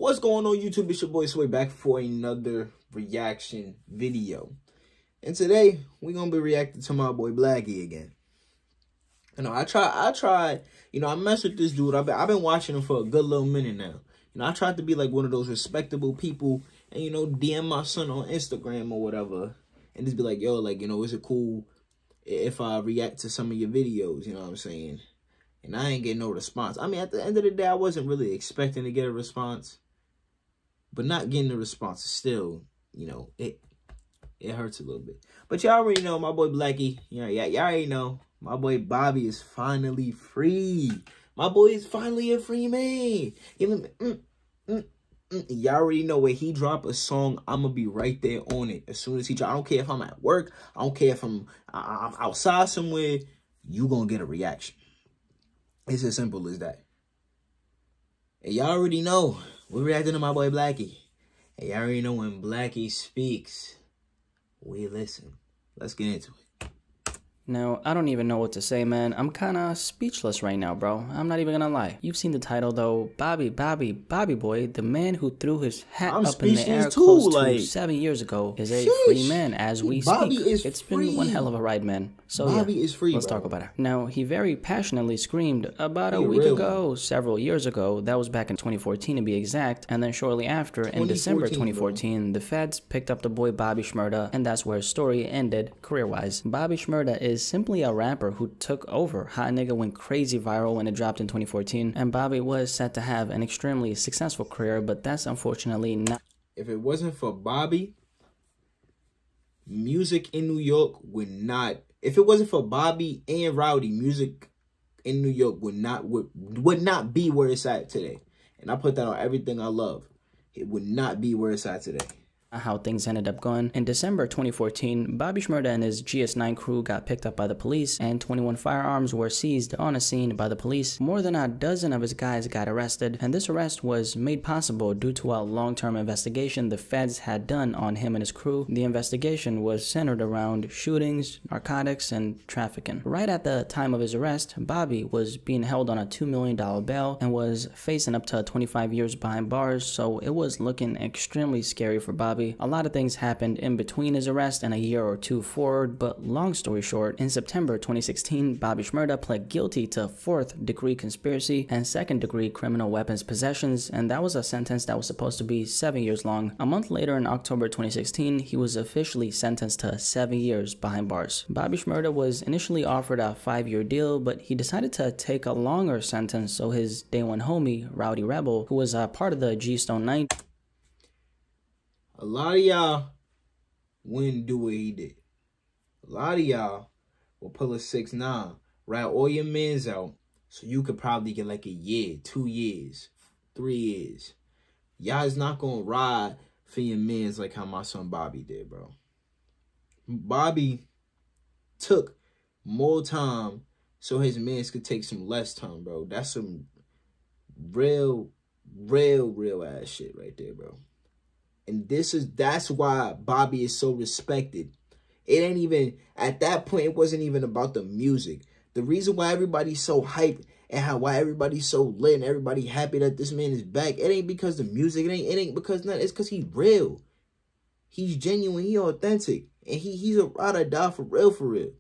What's going on, YouTube? It's your boy Sway back for another reaction video. And today we're gonna be reacting to my boy Blackie again. You know, I tried, I messed with this dude. I've been watching him for a good little minute now. I tried to be like one of those respectable people and, DM my son on Instagram or whatever. And just be like, yo, like, is it cool if I react to some of your videos? You know what I'm saying? And I ain't getting no response. I mean, at the end of the day, I wasn't really expecting to get a response. But not getting a response is still, it hurts a little bit. But y'all already know my boy Blackie. Y'all already know my boy Bobby is finally free. My boy is finally a free man. Y'all already know when he drop a song, I'm going to be right there on it. As soon as he drop, I don't care if I'm at work. I don't care if I'm outside somewhere. You going to get a reaction. It's as simple as that. And y'all already know we're reacting to my boy Blackie. And y'all already know when Blackie speaks, we listen. Let's get into it. Now, I don't even know what to say, man. I'm kind of speechless right now, bro. I'm not even gonna lie. You've seen the title, though. Bobby Boy, the man who threw his hat up in the air close to 7 years ago, is a free man as we speak. It's been one hell of a ride, man. So Bobby is free, let's talk about it. Now, he very passionately screamed about a week ago, several years ago. That was back in 2014 to be exact. And then shortly after, in December 2014, the feds picked up the boy Bobby Shmerda, and that's where his story ended career-wise. Bobby Shmerda is simply a rapper who took over. Hot Nigga went crazy viral when it dropped in 2014, and Bobby was set to have an extremely successful career, but that's unfortunately not. If it wasn't for Bobby, music in New York would not. If it wasn't for Bobby and Rowdy, music in New York would not be where it's at today. And I put that on everything I love. It would not be where it's at today. How things ended up going. In December 2014, Bobby Shmerda and his GS9 crew got picked up by the police, and 21 firearms were seized on a scene by the police. More than a dozen of his guys got arrested, and this arrest was made possible due to a long-term investigation the feds had done on him and his crew. The investigation was centered around shootings, narcotics, and trafficking. Right at the time of his arrest, Bobby was being held on a $2 million bail and was facing up to 25 years behind bars, so it was looking extremely scary for Bobby. A lot of things happened in between his arrest and a year or two forward, but long story short, in September 2016, Bobby Shmerda pled guilty to 4th-degree conspiracy and 2nd-degree criminal weapons possessions, and that was a sentence that was supposed to be 7 years long. A month later, in October 2016, he was officially sentenced to 7 years behind bars. Bobby Shmerda was initially offered a 5-year deal, but he decided to take a longer sentence so his day one homie, Rowdy Rebel, who was a part of the G-Stone 9, a lot of y'all wouldn't do what he did. A lot of y'all will pull a 6'9", rat all your mans out, so you could probably get like a year, 2 years, 3 years. Y'all is not gonna ride for your mans like how my son Bobby did, bro. Bobby took more time so his mans could take some less time, bro. That's some real ass shit right there, bro. And that's why Bobby is so respected. It ain't even, at that point, it wasn't even about the music. The reason why everybody's so hyped and why everybody's so lit and everybody happy that this man is back, it ain't because the music, it ain't because nothing. It's because he's real. He's genuine, he authentic. And he's a ride or die for real.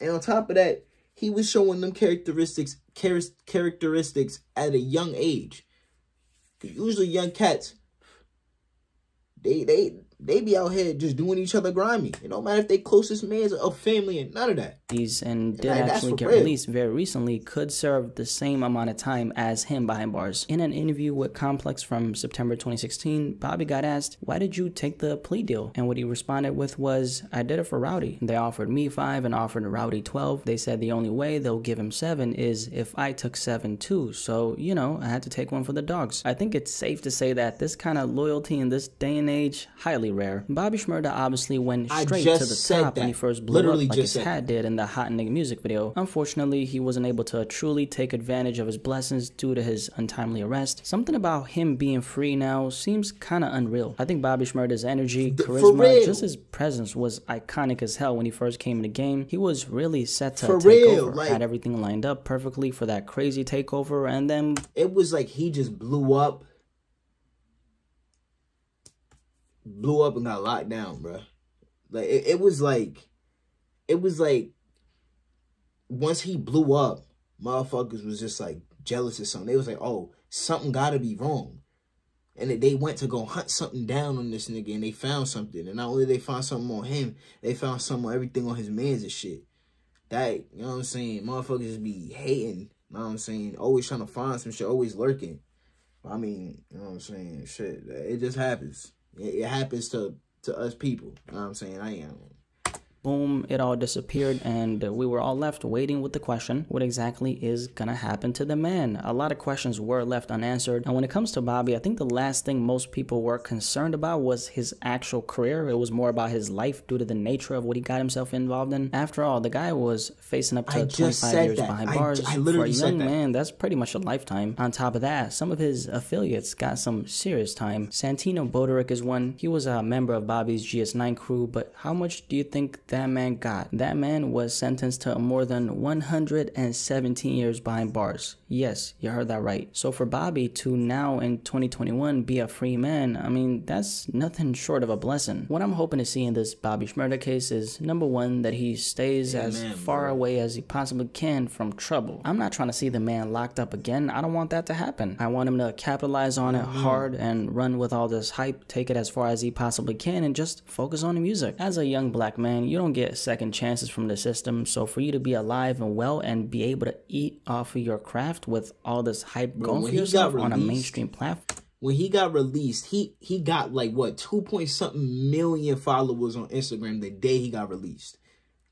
And on top of that, he was showing them characteristics at a young age. Because usually young cats, they be out here just doing each other grimy. It don't matter if they closest mans or family and none of that. And did actually get released very recently, could serve the same amount of time as him behind bars. In an interview with Complex from September 2016, Bobby got asked, "Why did you take the plea deal?" And what he responded with was, "I did it for Rowdy. They offered me 5 and offered Rowdy 12. They said the only way they'll give him 7 is if I took 7 too. So, I had to take one for the dogs." I think it's safe to say that this kind of loyalty in this day and age, highly rare. Bobby Shmerda obviously went straight just to the said top when he that. first blew Literally up like just his said hat did in the Hot Nigga music video. Unfortunately, he wasn't able to truly take advantage of his blessings due to his untimely arrest. Something about him being free now seems kinda unreal. I think Bobby Shmerda's energy, charisma, just his presence was iconic as hell when he first came in the game. He was really set to take over, like, had everything lined up perfectly for that crazy takeover, and then it was like he just blew up and got locked down, bro. Like it was like once he blew up, motherfuckers was just like jealous or something. They was like, oh, something gotta be wrong. And they went to go hunt something down on this nigga, and they found something. And not only they found something on him, they found something on everything on his mans and shit. That, you know what I'm saying? Motherfuckers just be hating, you know what I'm saying? Always trying to find some shit, always lurking. I mean, you know what I'm saying? Shit, it just happens. It happens to us people, you know what I'm saying? boom, it all disappeared, and we were all left waiting with the question, what exactly is gonna happen to the man? A lot of questions were left unanswered, and when it comes to Bobby, I think the last thing most people were concerned about was his actual career. It was more about his life due to the nature of what he got himself involved in. After all, the guy was facing up to 25 years behind bars. For a young man, that's pretty much a lifetime. On top of that, some of his affiliates got some serious time. Santino Boderick is one. He was a member of Bobby's GS9 crew, but how much do you think that man got? That man was sentenced to more than 117 years behind bars. Yes, you heard that right. So for Bobby to now in 2021 be a free man, I mean, that's nothing short of a blessing. What I'm hoping to see in this Bobby Shmerda case is, number one, that he stays as far away as he possibly can from trouble. I'm not trying to see the man locked up again. I don't want that to happen. I want him to capitalize on it hard and run with all this hype, take it as far as he possibly can, and just focus on the music. As a young black man, you don't get second chances from the system, so for you to be alive and well and be able to eat off of your craft with all this hype going for yourself on a mainstream platform. When he got released, he got like what, 2-point-something million followers on Instagram the day he got released.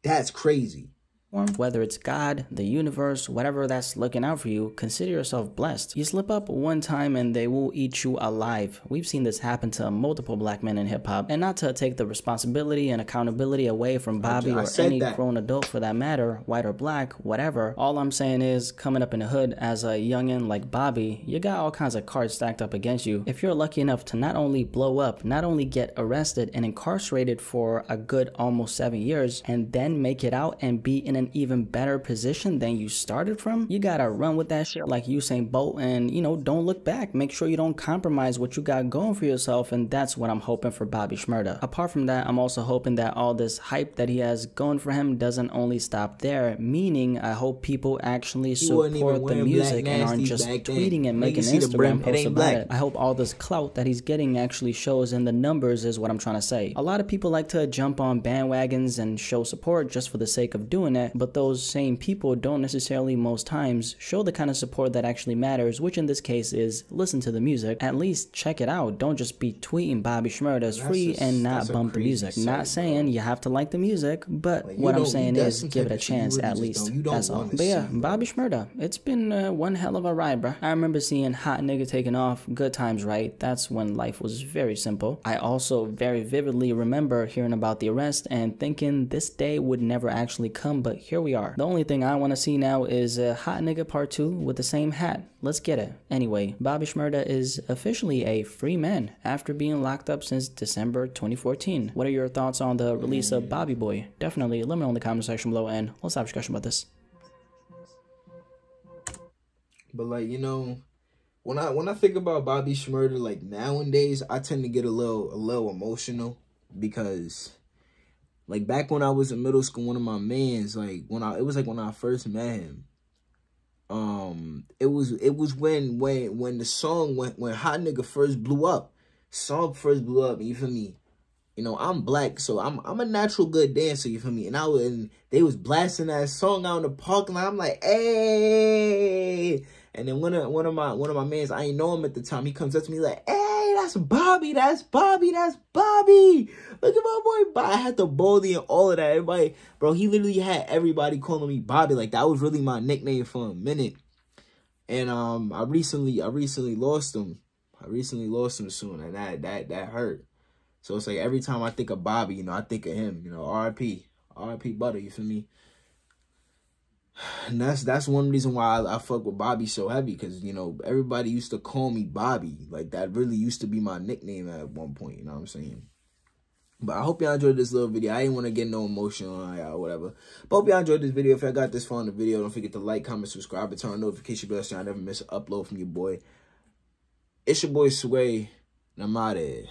That's crazy. Whether it's God, the universe, whatever that's looking out for you, consider yourself blessed. You slip up one time and they will eat you alive. We've seen this happen to multiple black men in hip-hop. And not to take the responsibility and accountability away from Bobby or any grown adult for that matter, white or black, whatever. All I'm saying is, coming up in the hood as a youngin' like Bobby, you got all kinds of cards stacked up against you. If you're lucky enough to not only blow up, not only get arrested and incarcerated for a good almost 7 years, and then make it out and be in an even better position than you started from, you gotta run with that shit like Usain Bolt and, you know, don't look back. Make sure you don't compromise what you got going for yourself, and that's what I'm hoping for Bobby Shmerda. Apart from that, I'm also hoping that all this hype that he has going for him doesn't only stop there, meaning I hope people actually support the music and aren't just tweeting and making Instagram posts about it. I hope all this clout that he's getting actually shows in the numbers is what I'm trying to say. A lot of people like to jump on bandwagons and show support just for the sake of doing it, but those same people don't necessarily most times show the kind of support that actually matters, which in this case is listen to the music. At least check it out. Don't just be tweeting Bobby Shmerda is free and not bump the music. Not saying you have to like the music, but like, what I'm saying is give it a chance at least. That's all. But yeah, Bobby Shmerda, it's been one hell of a ride, bro. I remember seeing Hot Nigga taking off, good times, right? That's when life was very simple. I also very vividly remember hearing about the arrest and thinking this day would never actually come, but here we are. The only thing I want to see now is Hot Nigga Part 2 with the same hat. Let's get it. Anyway, Bobby Shmerda is officially a free man after being locked up since December 2014. What are your thoughts on the release of Bobby Boy? Definitely let me know in the comment section below and let's have a discussion about this. But like, you know, when I think about Bobby Shmerda, like nowadays, I tend to get a little emotional because like back when I was in middle school, one of my mans, like when I first met him, it was when the song when Hot Nigga first blew up, you feel me? You know, I'm black, so I'm a natural good dancer, you feel me? And they was blasting that song out in the parking lot. I'm like, hey. And then one of my mans, I ain't know him at the time, he comes up to me like, hey, that's Bobby. Look at my boy Bobby. I had the baldy and all of that. Everybody, bro, he literally had everybody calling me Bobby. Like that was really my nickname for a minute. And I recently lost him. Soon, and that hurt. So it's like every time I think of Bobby, you know, I think of him. You know, R.I.P. R.I.P. Butter, you feel me? And that's one reason why I fuck with Bobby so heavy, because, you know, everybody used to call me Bobby. Like, that really used to be my nickname at one point, you know what I'm saying? But I hope y'all enjoyed this little video. I didn't want to get no emotional on y'all or whatever. But hope y'all enjoyed this video. If y'all got this far in the video, don't forget to like, comment, subscribe, and turn on notification bell so y'all never miss an upload from your boy. It's your boy Sway, and I'm out of here.